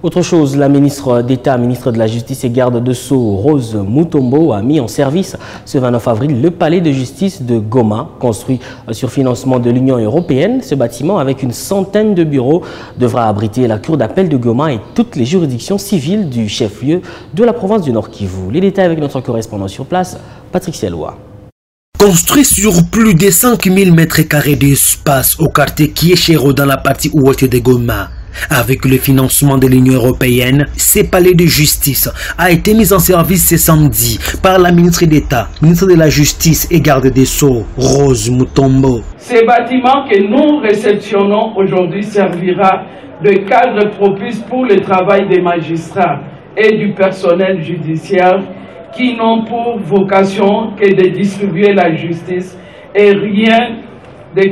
Autre chose, la ministre d'État, ministre de la Justice et garde de Sceaux, Rose Mutombo, a mis en service ce 29 avril le palais de justice de Goma, construit sur financement de l'Union européenne. Ce bâtiment, avec une centaine de bureaux, devra abriter la cour d'appel de Goma et toutes les juridictions civiles du chef-lieu de la province du Nord Kivu. Les détails avec notre correspondant sur place, Patrick Selwa. Construit sur plus de 5000 m² d'espace au quartier Kieshero dans la partie ouest de Goma, avec le financement de l'Union européenne, ce palais de justice a été mis en service ce samedi par la ministre d'État, ministre de la Justice et garde des Sceaux, Rose Mutombo. Ce bâtiment que nous réceptionnons aujourd'hui servira de cadre propice pour le travail des magistrats et du personnel judiciaire qui n'ont pour vocation que de distribuer la justice et rien de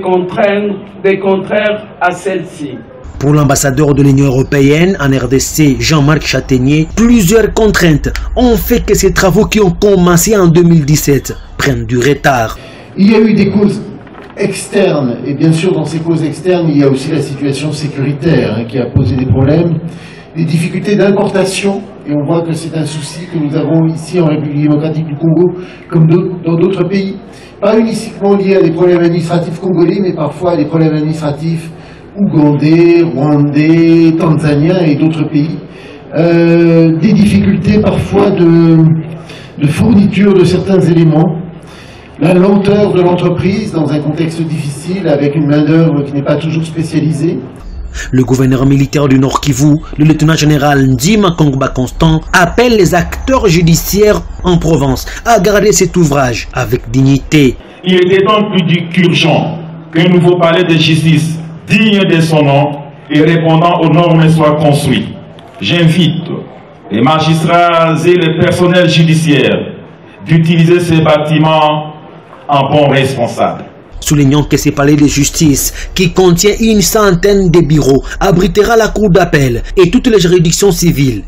contraire à celle-ci. Pour l'ambassadeur de l'Union européenne en RDC, Jean-Marc Châtaignier, plusieurs contraintes ont fait que ces travaux qui ont commencé en 2017 prennent du retard. Il y a eu des causes externes, et bien sûr dans ces causes externes, il y a aussi la situation sécuritaire qui a posé des problèmes, des difficultés d'importation, et on voit que c'est un souci que nous avons ici en République démocratique du Congo, comme dans d'autres pays. Pas uniquement liés à des problèmes administratifs congolais, mais parfois à des problèmes administratifs ougandais, rwandais, tanzaniens et d'autres pays. Des difficultés parfois de fourniture de certains éléments. La lenteur de l'entreprise dans un contexte difficile avec une main-d'œuvre qui n'est pas toujours spécialisée. Le gouverneur militaire du Nord Kivu, le lieutenant-général Ndima Kongba Constant, appelle les acteurs judiciaires en province à garder cet ouvrage avec dignité. Il était donc plus qu'urgent qu'un nouveau palais de justice digne de son nom et répondant aux normes soit construit. J'invite les magistrats et le personnel judiciaire d'utiliser ces bâtiments en bons responsables. Soulignons que ce palais de justice, qui contient une centaine de bureaux, abritera la cour d'appel et toutes les juridictions civiles